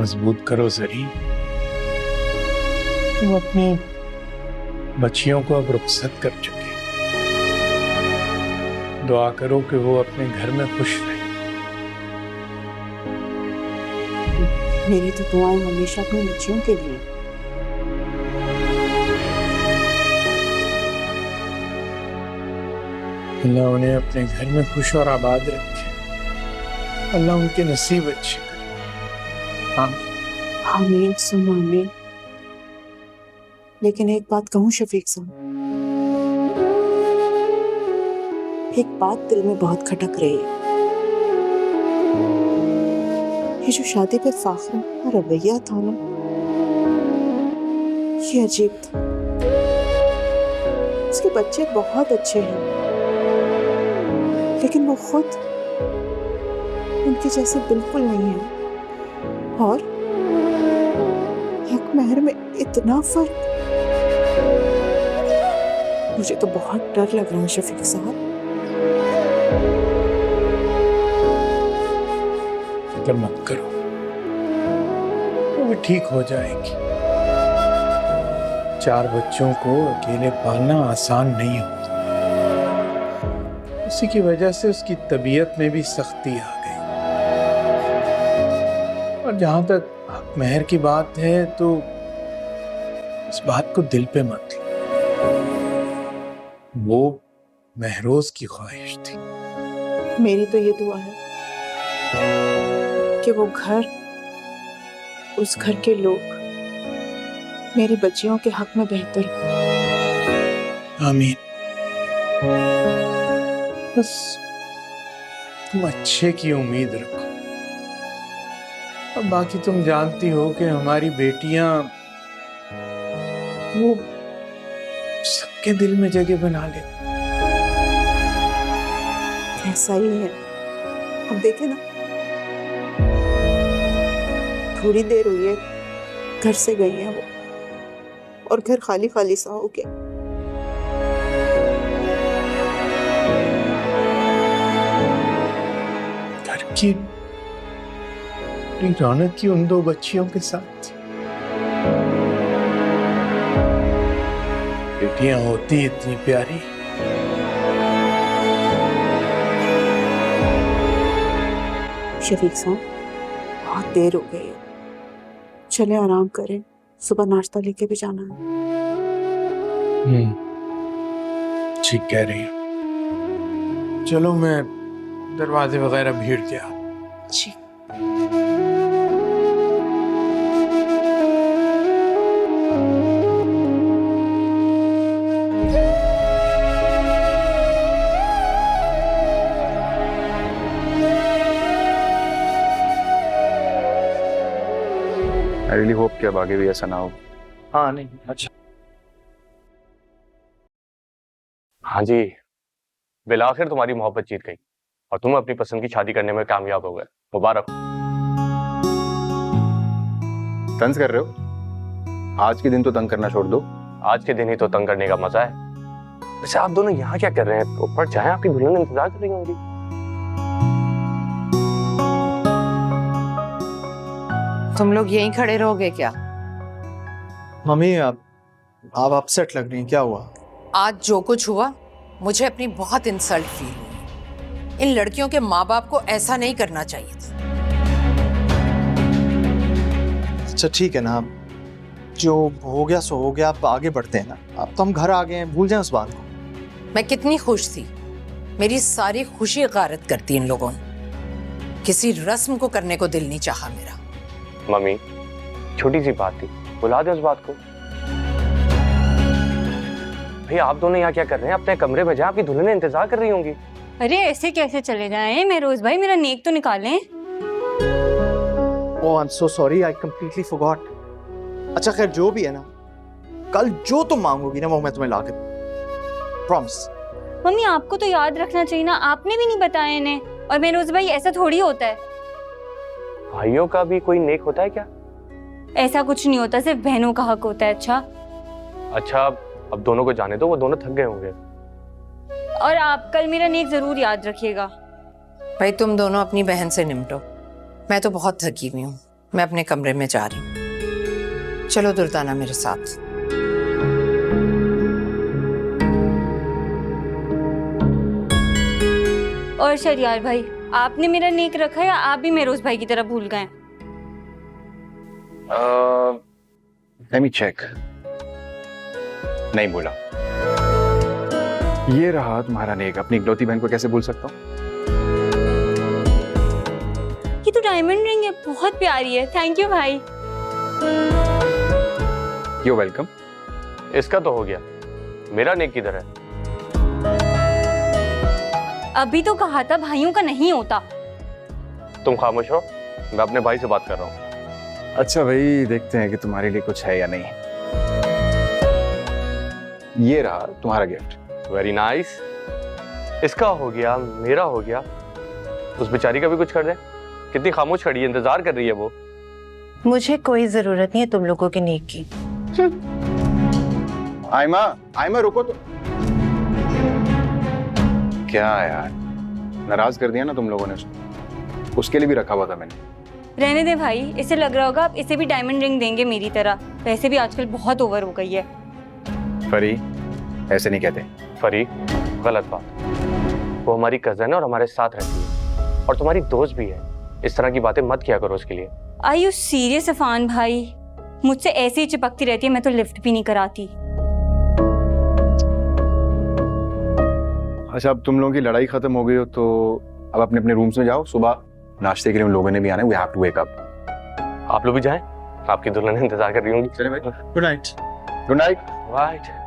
मजबूत करो जरी। तुम अपनी बच्चियों को अब रुखसत कर चुके, दुआ करो कि वो अपने घर में खुश रहे। मेरी तो दुआएं हमेशा अपनी बच्चियों के लिए। अल्लाह उन्हें अपने घर में खुश और आबाद रखे, अल्लाह उनके नसीब अच्छे करे। हाँ आमीन सुन आमीन। लेकिन एक बात कहूँ शफीक साहब, एक बात दिल में बहुत खटक रही है। ये जो शादी पे फाखर का रवैया था ना, ये अजीब था। उसके बच्चे बहुत अच्छे हैं, लेकिन वो खुद उनके जैसे बिल्कुल नहीं है। और हक महर में इतना फर्क, मुझे तो बहुत डर लग रहा है शफीक साहब। फिक्र मत करो, वो भी ठीक हो जाएगी। 4 बच्चों को अकेले पालना आसान नहीं होता, उसी की वजह से उसकी तबीयत में भी सख्ती आ गई। और जहां तक हक महर की बात है तो इस बात को दिल पे मत लो, वो महरोज की ख्वाहिश थी। मेरी तो ये दुआ है कि वो घर, उस घर के लोग मेरी बच्चियों के हक में बेहतर हो। आमीन। बस तुम अच्छे की उम्मीद रखो। अब बाकी तुम जानती हो कि हमारी बेटियां वो सबके दिल में जगह बना ले। ऐसा ही है। अब देखे ना, थोड़ी देर हुई है घर से गई है वो, और घर खाली खाली सा हो गया। घर की रौनक की उन 2 बच्चियों के साथ बेटियां होती इतनी प्यारी। शफीक साहब बहुत देर हो गई है, चले आराम करें, सुबह नाश्ता लेके भी जाना है। ठीक कह रही हो। चलो मैं दरवाजे वगैरह भीड़ के आ। जी। I really hope कि अब आगे भी ऐसा ना हो। हाँ नहीं अच्छा। हाँ जी, बिलाखिर तुम्हारी मोहब्बत जीत गई और तुम अपनी पसंद की शादी करने में कामयाब हो गए। मुबारक। तंज कर रहे हो? आज के दिन तो तंग करना छोड़ दो। आज के दिन ही तो तंग करने का मजा है। वैसे आप दोनों यहाँ क्या कर रहे हैं? ऊपर चाहे आपकी दुल्हन इंतजार कर रही होंगी। तुम लोग यहीं खड़े रहोगे क्या? मम्मी आप अपसेट लग रही हैं, क्या हुआ? आज जो कुछ हुआ मुझे अपनी बहुत इंसल्ट फील हुई। इन लड़कियों के माँ बाप को ऐसा नहीं करना चाहिए था। अच्छा ठीक है ना, आप जो हो गया सो हो गया, आप आगे बढ़ते हैं ना। अब तो हम घर आ गए हैं, भूल जाएं उस बात को। मैं कितनी खुश थी, मेरी सारी खुशी गारत करती इन लोगों ने। किसी रस्म को करने को दिल नहीं चाहा मेरा। मम्मी छोटी सी बात थी, बुला दे उस बात को। भैया आप दोनों यहाँ क्या कर रहे हैं? अपने कमरे में जाए, आपकी दुल्हन इंतजार कर रही होंगी। अरे ऐसे कैसे चले जाएं महरोज भाई, मेरा नेक तो निकालें। Oh I am so sorry, I completely forgot. अच्छा खैर जो भी है ना, कल जो तुम मांगोगी ना वो मैं तुम्हें ला के दूंगा, प्रॉमिस। मम्मी आपको तो याद रखना चाहिए ना, आपने भी नहीं बताया इन्हें। और महरोज भाई ऐसा थोड़ी होता है। भाइयों का भी कोई नेक होता है क्या? ऐसा कुछ नहीं होता, सिर्फ बहनों का हक होता है। अच्छा अब दोनों को जाने दो, वो दोनों थक गए होंगे। और आप कल मेरा नेक जरूर याद रखिएगा। भाई तुम दोनों अपनी बहन से निपटो, मैं तो बहुत थकी हुई हूँ। मैं अपने कमरे में जा रही हूँ। चलो दुर्दाना मेरे साथ। और शरियार भाई, आपने मेरा नेक रखा या आप भी मेरोज भाई की तरह भूल गए? Let me check. नहीं भूला। ये रहा तुम्हारा नेक। अपनी इकलौती बहन को कैसे भूल सकता हूँ? ये तो डायमंड रिंग है, बहुत प्यारी है। थैंक यू भाई। You welcome. इसका तो हो गया, मेरा नेक किधर है? अभी तो कहा था भाइयों का नहीं होता। तुम खामोश हो, मैं अपने भाई से बात कर रहा हूँ। अच्छा भाई, देखते हैं कि तुम्हारे लिए कुछ है या नहीं। ये रहा तुम्हारा गिफ्ट। Very nice. इसका हो गया, मेरा हो गया। उस बेचारी का भी कुछ कर दे। कितनी खामोश खड़ी है, इंतजार कर रही है वो। मुझे कोई जरूरत नहीं है तुम लोगों के नेक की। आयमा, आयमा रुको तो। क्या यार, नाराज कर दिया ना तुम लोगों ने उसको। उसके लिए भी रखा हुआ था मैंने। रहने दे भाई, इसे लग रहा होगा आप इसे भी डायमंड रिंग देंगे मेरी तरह। वैसे भी आजकल बहुत ओवर हो गई है। फरी, ऐसे नहीं कहते। फरी, गलत बात। वो हमारी कजन है और हमारे साथ रहती है और तुम्हारी दोस्त भी है। इस तरह की बातें मत किया करो उसके लिए। आर यू सीरियस अफान भाई? मुझसे ऐसे ही चिपकती रहती है, मैं तो लिफ्ट भी नहीं कराती। अच्छा, अब तुम लोगों की लड़ाई खत्म हो गई हो तो अब अपने अपने रूम्स में जाओ। सुबह नाश्ते के लिए उन लोगों ने भी आना है। We have to wake up. आप लोग भी जाएं, आपकी दुल्हन इंतजार कर रही होंगी। चले भाई। Good night. Good night. Right.